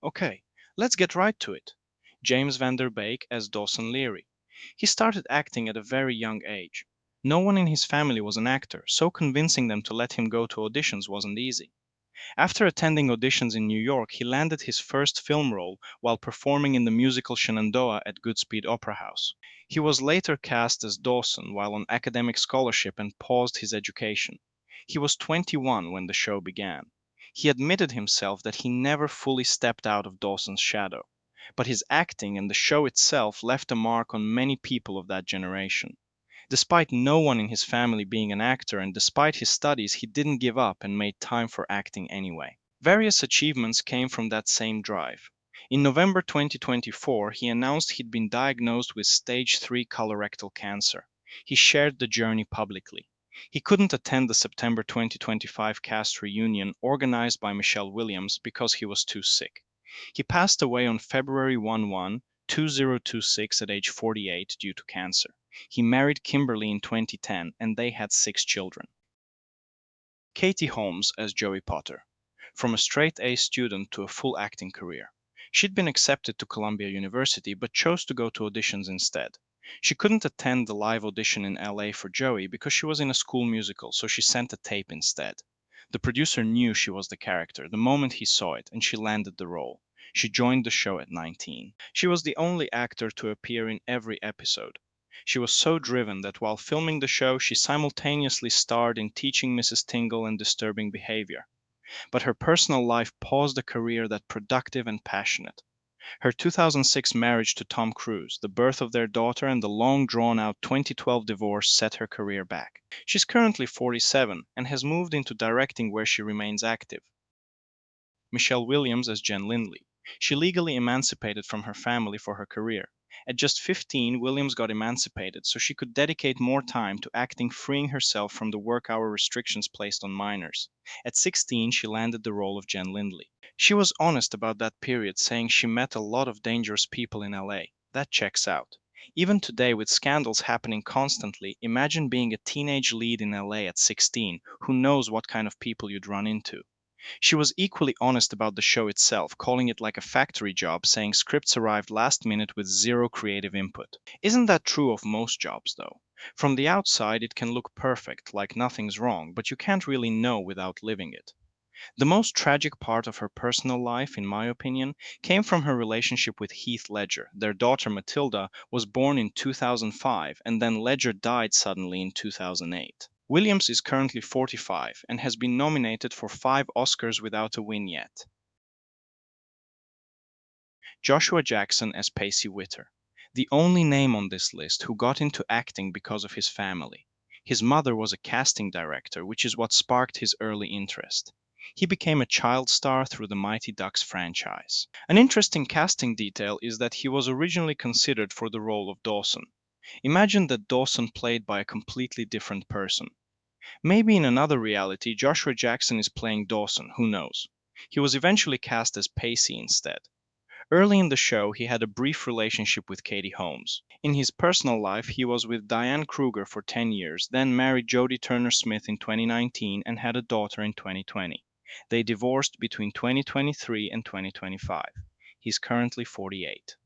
Okay, let's get right to it. James Van Der Beek as Dawson Leary. He started acting at a very young age. No one in his family was an actor, so convincing them to let him go to auditions wasn't easy. After attending auditions in New York, he landed his first film role while performing in the musical Shenandoah at Goodspeed Opera House. He was later cast as Dawson while on academic scholarship and paused his education. He was 21 when the show began. He admitted himself that he never fully stepped out of Dawson's shadow, but his acting and the show itself left a mark on many people of that generation. Despite no one in his family being an actor and despite his studies, he didn't give up and made time for acting anyway. Various achievements came from that same drive. In November 2024, he announced he'd been diagnosed with stage 3 colorectal cancer. He shared the journey publicly. He couldn't attend the September 2025 cast reunion organized by Michelle Williams because he was too sick. He passed away on February 2026 at age 48 due to cancer. He married Kimberly in 2010 and they had 6 children. Katie Holmes as Joey Potter. From a straight A student to a full acting career. She'd been accepted to Columbia University but chose to go to auditions instead. She couldn't attend the live audition in LA for Joey because she was in a school musical, so she sent a tape instead. The producer knew she was the character the moment he saw it, and she landed the role. She joined the show at 19. She was the only actor to appear in every episode. She was so driven that while filming the show, she simultaneously starred in Teaching Mrs. Tingle and Disturbing Behavior. But her personal life paused a career that productive and passionate. Her 2006 marriage to Tom Cruise, the birth of their daughter, and the long drawn out 2012 divorce set her career back. She's currently 47 and has moved into directing where she remains active. Michelle Williams as Jen Lindley. She legally emancipated from her family for her career. At just 15, Williams got emancipated so she could dedicate more time to acting, freeing herself from the work hour restrictions placed on minors. At 16, she landed the role of Jen Lindley. She was honest about that period, saying she met a lot of dangerous people in LA. That checks out. Even today, with scandals happening constantly, imagine being a teenage lead in LA at 16. Who knows what kind of people you'd run into? She was equally honest about the show itself, calling it like a factory job, saying scripts arrived last minute with zero creative input. Isn't that true of most jobs, though? From the outside, it can look perfect, like nothing's wrong, but you can't really know without living it. The most tragic part of her personal life, in my opinion, came from her relationship with Heath Ledger. Their daughter Matilda was born in 2005, and then Ledger died suddenly in 2008. Williams is currently 45 and has been nominated for 5 Oscars without a win yet. Joshua Jackson as Pacey Witter, the only name on this list who got into acting because of his family. His mother was a casting director, which is what sparked his early interest. He became a child star through the Mighty Ducks franchise. An interesting casting detail is that he was originally considered for the role of Dawson. Imagine that Dawson played by a completely different person. Maybe in another reality, Joshua Jackson is playing Dawson, who knows? He was eventually cast as Pacey instead. Early in the show, he had a brief relationship with Katie Holmes. In his personal life, he was with Diane Kruger for 10 years, then married Jodie Turner-Smith in 2019 and had a daughter in 2020. They divorced between 2023 and 2025. He's currently 48.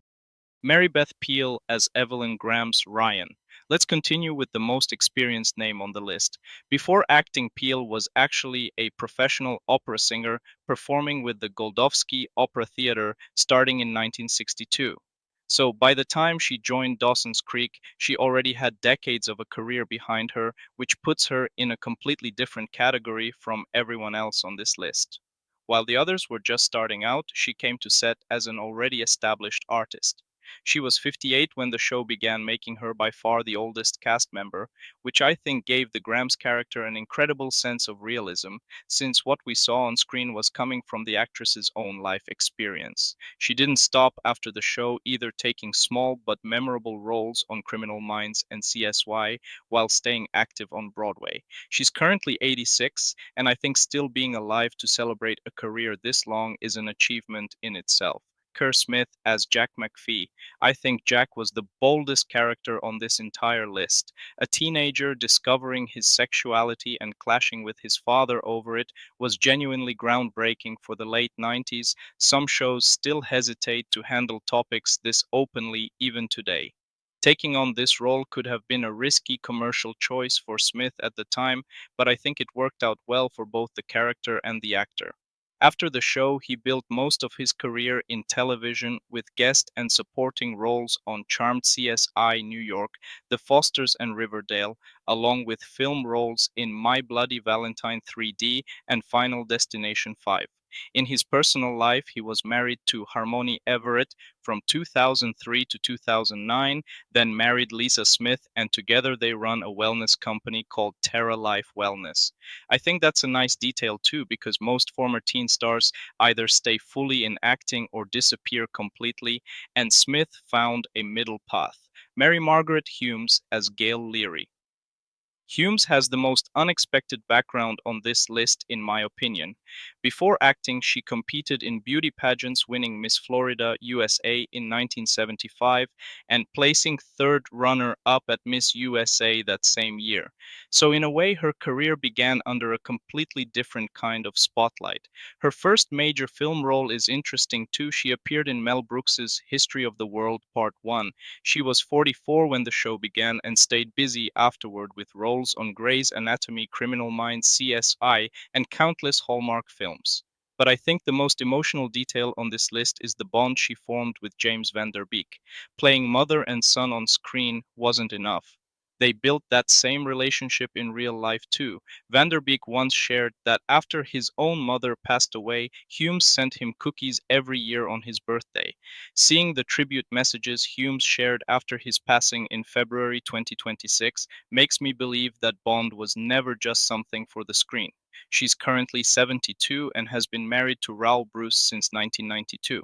Mary Beth Peil as Evelyn Grams Ryan. Let's continue with the most experienced name on the list. Before acting, Peil was actually a professional opera singer performing with the Goldovsky Opera Theater starting in 1962. So by the time she joined Dawson's Creek, she already had decades of a career behind her, which puts her in a completely different category from everyone else on this list. While the others were just starting out, she came to set as an already established artist. She was 58 when the show began, making her by far the oldest cast member, which I think gave the Grams character an incredible sense of realism, since what we saw on screen was coming from the actress's own life experience. She didn't stop after the show, either taking small but memorable roles on Criminal Minds and CSY while staying active on Broadway. She's currently 86, and I think still being alive to celebrate a career this long is an achievement in itself. Kerr Smith as Jack McPhee. I think Jack was the boldest character on this entire list. A teenager discovering his sexuality and clashing with his father over it was genuinely groundbreaking for the late 90s. Some shows still hesitate to handle topics this openly even today. Taking on this role could have been a risky commercial choice for Smith at the time, but I think it worked out well for both the character and the actor. After the show, he built most of his career in television with guest and supporting roles on Charmed CSI New York, The Fosters, and Riverdale, along with film roles in My Bloody Valentine 3D and Final Destination 5. In his personal life, he was married to Harmony Everett from 2003 to 2009, then married Lisa Smith, and together they run a wellness company called Terra Life Wellness. I think that's a nice detail too, because most former teen stars either stay fully in acting or disappear completely, and Smith found a middle path. Mary Margaret Humes as Gail Leary. Humes has the most unexpected background on this list, in my opinion. Before acting, she competed in beauty pageants, winning Miss Florida USA in 1975 and placing third runner up at Miss USA that same year. So, in a way, her career began under a completely different kind of spotlight. Her first major film role is interesting too. She appeared in Mel Brooks's History of the World Part 1. She was 44 when the show began and stayed busy afterward with roles on Grey's Anatomy, Criminal Minds, CSI, and countless Hallmark films. But I think the most emotional detail on this list is the bond she formed with James Van Der Beek. Playing mother and son on screen wasn't enough. They built that same relationship in real life too. Van Der Beek once shared that after his own mother passed away, Humes sent him cookies every year on his birthday. Seeing the tribute messages Humes shared after his passing in February 2026 makes me believe that Bond was never just something for the screen. She's currently 72 and has been married to Raoul Bruce since 1992.